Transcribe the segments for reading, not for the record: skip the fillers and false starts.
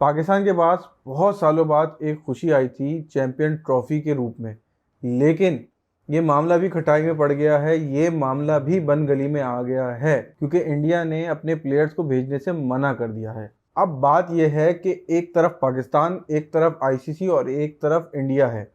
पाकिस्तान के पास बहुत सालों बाद एक खुशी आई थी चैंपियन ट्रॉफी के रूप में, लेकिन ये मामला भी खटाई में पड़ गया है। ये मामला भी बन गली में आ गया है क्योंकि इंडिया ने अपने प्लेयर्स को भेजने से मना कर दिया है। अब बात यह है कि एक तरफ पाकिस्तान, एक तरफ आईसीसी और एक तरफ इंडिया है।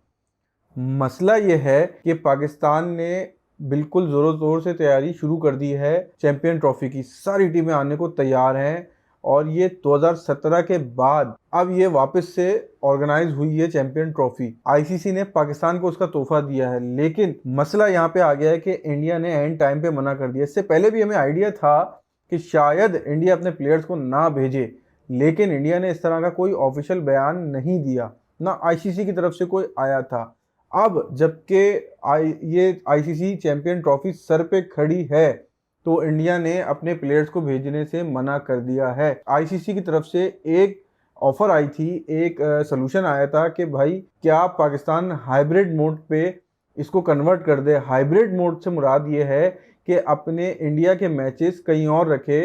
मसला ये है कि पाकिस्तान ने बिल्कुल ज़ोरों शोर से तैयारी शुरू कर दी है। चैंपियन ट्रॉफी की सारी टीमें आने को तैयार हैं और ये 2017 के बाद अब ये वापस से ऑर्गेनाइज हुई है चैंपियन ट्रॉफी। आईसीसी ने पाकिस्तान को उसका तोहफा दिया है, लेकिन मसला यहाँ पे आ गया है कि इंडिया ने एंड टाइम पे मना कर दिया। इससे पहले भी हमें आइडिया था कि शायद इंडिया अपने प्लेयर्स को ना भेजे, लेकिन इंडिया ने इस तरह का कोई ऑफिशियल बयान नहीं दिया, ना आईसीसी की तरफ से कोई आया था। अब जबकि ये आईसीसी चैंपियन ट्रॉफी सर पे खड़ी है तो इंडिया ने अपने प्लेयर्स को भेजने से मना कर दिया है। आईसीसी की तरफ से एक ऑफर आई थी, एक सलूशन आया था कि भाई क्या पाकिस्तान हाइब्रिड मोड पे इसको कन्वर्ट कर दे। हाइब्रिड मोड से मुराद ये है कि अपने इंडिया के मैचेस कहीं और रखे,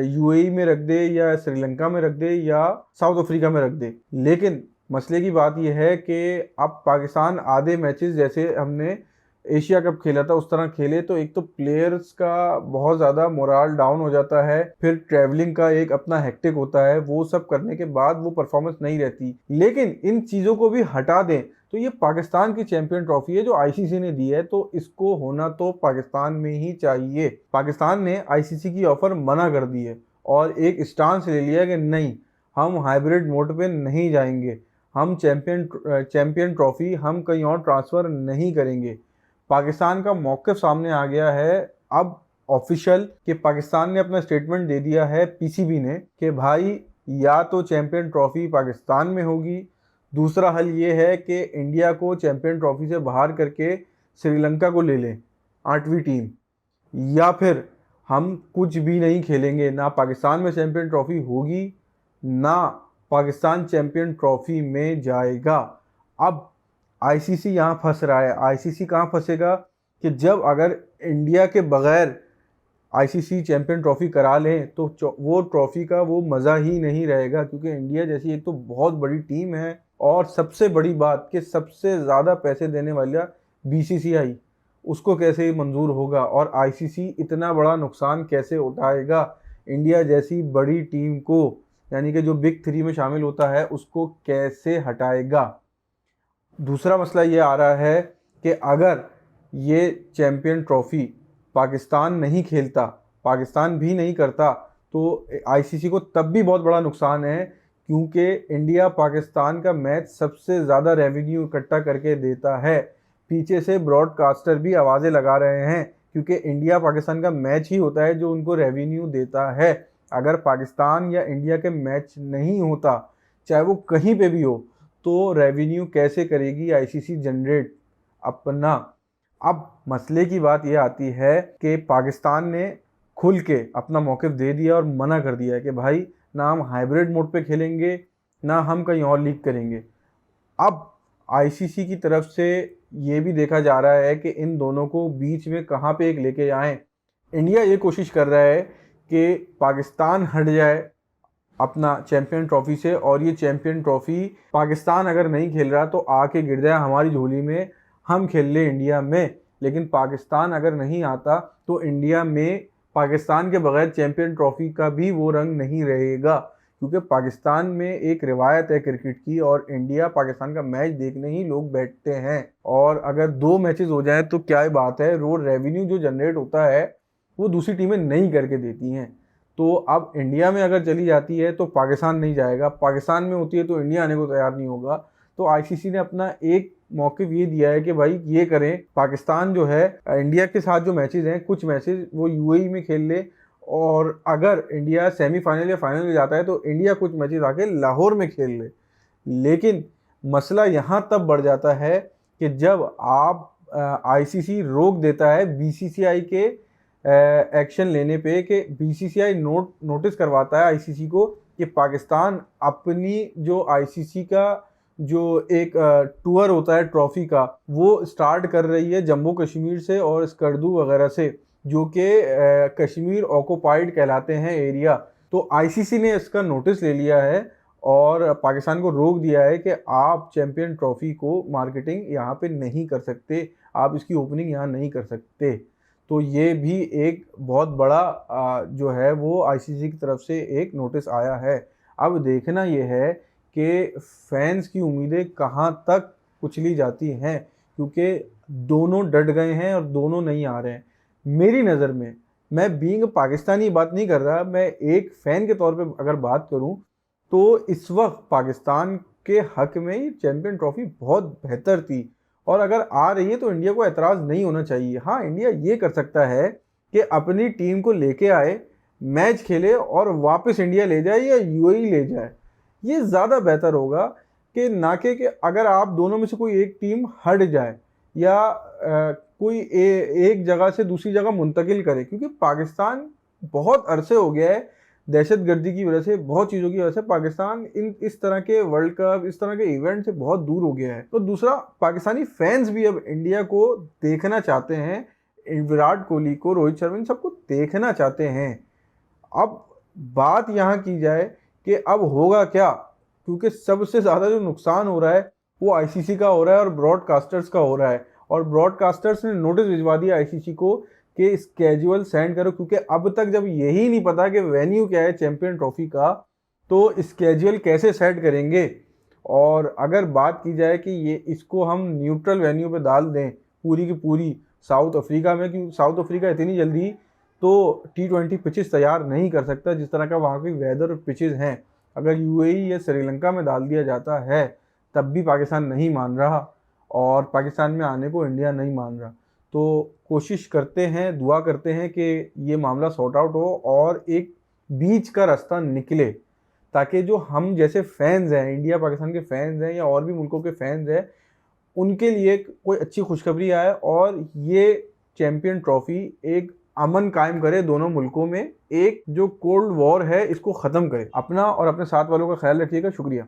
यूएई में रख दे या श्रीलंका में रख दे या साउथ अफ्रीका में रख दे। लेकिन मसले की बात यह है कि अब पाकिस्तान आधे मैचेस जैसे हमने एशिया कप खेला था उस तरह खेले तो एक तो प्लेयर्स का बहुत ज़्यादा मोराल डाउन हो जाता है, फिर ट्रैवलिंग का एक अपना हेक्टिक होता है, वो सब करने के बाद वो परफॉर्मेंस नहीं रहती। लेकिन इन चीज़ों को भी हटा दें तो ये पाकिस्तान की चैंपियन ट्रॉफी है जो आईसीसी ने दी है, तो इसको होना तो पाकिस्तान में ही चाहिए। पाकिस्तान ने आईसीसी की ऑफर मना कर दी है और एक स्टांस ले लिया कि नहीं, हम हाइब्रिड मोड पे नहीं जाएंगे, हम चैंपियन ट्रॉफी हम कहीं और ट्रांसफ़र नहीं करेंगे। पाकिस्तान का मौक़िफ़ सामने आ गया है अब ऑफिशियल कि पाकिस्तान ने अपना स्टेटमेंट दे दिया है पीसीबी ने कि भाई या तो चैंपियन ट्रॉफी पाकिस्तान में होगी, दूसरा हल ये है कि इंडिया को चैंपियन ट्रॉफी से बाहर करके श्रीलंका को ले लें 8वीं टीम, या फिर हम कुछ भी नहीं खेलेंगे, ना पाकिस्तान में चैंपियन ट्रॉफी होगी ना पाकिस्तान चैंपियन ट्रॉफी में जाएगा। अब आईसीसी यहाँ फंस रहा है। आईसीसी कहाँ फंसेगा कि जब अगर इंडिया के बगैर आईसीसी चैंपियन ट्रॉफी करा लें तो वो ट्रॉफी का वो मज़ा ही नहीं रहेगा, क्योंकि इंडिया जैसी एक तो बहुत बड़ी टीम है और सबसे बड़ी बात कि सबसे ज़्यादा पैसे देने वाला बीसीसीआई, उसको कैसे मंजूर होगा और आईसीसी इतना बड़ा नुकसान कैसे उठाएगा इंडिया जैसी बड़ी टीम को, यानी कि जो बिग 3 में शामिल होता है उसको कैसे हटाएगा। दूसरा मसला ये आ रहा है कि अगर ये चैंपियन ट्रॉफी पाकिस्तान नहीं खेलता, पाकिस्तान भी नहीं करता, तो आईसीसी को तब भी बहुत बड़ा नुकसान है, क्योंकि इंडिया पाकिस्तान का मैच सबसे ज़्यादा रेवेन्यू इकट्ठा करके देता है। पीछे से ब्रॉडकास्टर भी आवाज़ें लगा रहे हैं, क्योंकि इंडिया पाकिस्तान का मैच ही होता है जो उनको रेवेन्यू देता है। अगर पाकिस्तान या इंडिया के मैच नहीं होता, चाहे वो कहीं पे भी हो, तो रेवेन्यू कैसे करेगी आईसीसी जनरेट अपना। अब मसले की बात यह आती है कि पाकिस्तान ने खुल के अपना मौक़िफ़ दे दिया और मना कर दिया है कि भाई ना हम हाइब्रिड मोड पे खेलेंगे ना हम कहीं और लीग करेंगे। अब आईसीसी की तरफ से ये भी देखा जा रहा है कि इन दोनों को बीच में कहाँ पे एक लेके आएँ। इंडिया ये कोशिश कर रहा है कि पाकिस्तान हट जाए अपना चैंपियन ट्रॉफी से और ये चैंपियन ट्रॉफी पाकिस्तान अगर नहीं खेल रहा तो आके गिर जाए हमारी झोली में, हम खेल ले इंडिया में। लेकिन पाकिस्तान अगर नहीं आता तो इंडिया में पाकिस्तान के बगैर चैंपियन ट्रॉफी का भी वो रंग नहीं रहेगा, क्योंकि पाकिस्तान में एक रिवायत है क्रिकेट की और इंडिया पाकिस्तान का मैच देखने ही लोग बैठते हैं। और अगर 2 मैचेस हो जाएं तो क्या बात है, वो रेवेन्यू जो जनरेट होता है वो दूसरी टीमें नहीं करके देती हैं। तो अब इंडिया में अगर चली जाती है तो पाकिस्तान नहीं जाएगा, पाकिस्तान में होती है तो इंडिया आने को तैयार नहीं होगा। तो आईसीसी ने अपना एक मौक़िफ़ ये दिया है कि भाई ये करें, पाकिस्तान जो है इंडिया के साथ जो मैचेस हैं कुछ मैचेस वो यूएई में खेल ले, और अगर इंडिया सेमीफाइनल या फाइनल में जाता है तो इंडिया कुछ मैचेस आके लाहौर में खेल ले। लेकिन मसला यहाँ तब बढ़ जाता है कि जब आप आईसीसी रोक देता है बीसीसीआई के एक्शन लेने पे, कि बीसीसीआई नोटिस करवाता है आईसीसी को कि पाकिस्तान अपनी जो आईसीसी का जो एक टूर होता है ट्रॉफी का वो स्टार्ट कर रही है जम्मू कश्मीर से और स्कर्दू वगैरह से, जो कि कश्मीर ऑक्युपाइड कहलाते हैं एरिया। तो आईसीसी ने इसका नोटिस ले लिया है और पाकिस्तान को रोक दिया है कि आप चैंपियन ट्रॉफी को मार्केटिंग यहाँ पे नहीं कर सकते, आप इसकी ओपनिंग यहाँ नहीं कर सकते। तो ये भी एक बहुत बड़ा जो है वो आईसीसी की तरफ से एक नोटिस आया है। अब देखना ये है कि फैंस की उम्मीदें कहाँ तक कुचली जाती हैं, क्योंकि दोनों डट गए हैं और दोनों नहीं आ रहे हैं। मेरी नज़र में, मैं बीइंग पाकिस्तानी बात नहीं कर रहा, मैं एक फ़ैन के तौर पे अगर बात करूं तो इस वक्त पाकिस्तान के हक में ये चैंपियन ट्रॉफी बहुत बेहतर थी, और अगर आ रही है तो इंडिया को एतराज़ नहीं होना चाहिए। हाँ, इंडिया ये कर सकता है कि अपनी टीम को लेके आए, मैच खेले और वापस इंडिया ले जाए या यूएई ले जाए। ये ज़्यादा बेहतर होगा कि ना कि अगर आप दोनों में से कोई एक टीम हट जाए या कोई एक जगह से दूसरी जगह मुंतकिल करे, क्योंकि पाकिस्तान बहुत अरसे हो गया है दहशतगर्दी की वजह से, बहुत चीज़ों की वजह से पाकिस्तान इस तरह के वर्ल्ड कप, इस तरह के इवेंट से बहुत दूर हो गया है। तो दूसरा, पाकिस्तानी फैंस भी अब इंडिया को देखना चाहते हैं, विराट कोहली को, रोहित शर्मा, इन सबको देखना चाहते हैं। अब बात यहाँ की जाए कि अब होगा क्या, क्योंकि सबसे ज़्यादा जो नुकसान हो रहा है वो आईसीसी का हो रहा है और ब्रॉडकास्टर्स का हो रहा है, और ब्रॉडकास्टर्स ने नोटिस भिजवा दिया आईसीसी को कि स्केड्यूल सेंड करो, क्योंकि अब तक जब यही नहीं पता कि वेन्यू क्या है चैंपियन ट्रॉफी का, तो स्केड्यूल कैसे सेट करेंगे। और अगर बात की जाए कि ये इसको हम न्यूट्रल वेन्यू पे डाल दें पूरी की पूरी साउथ अफ्रीका में, क्योंकि साउथ अफ्रीका इतनी जल्दी तो T20 पिचेस तैयार नहीं कर सकता जिस तरह का वहाँ की वेदर पिचेस हैं। अगर यूएई या श्रीलंका में डाल दिया जाता है तब भी पाकिस्तान नहीं मान रहा, और पाकिस्तान में आने को इंडिया नहीं मान रहा। तो कोशिश करते हैं, दुआ करते हैं कि ये मामला सॉर्ट आउट हो और एक बीच का रास्ता निकले, ताकि जो हम जैसे फैंस हैं, इंडिया पाकिस्तान के फैंस हैं या और भी मुल्कों के फैंस हैं, उनके लिए कोई अच्छी खुशखबरी आए और ये चैंपियन ट्रॉफी एक अमन कायम करे दोनों मुल्कों में, एक जो कोल्ड वॉर है इसको ख़त्म करे। अपना और अपने साथ वालों का ख्याल रखिएगा। शुक्रिया।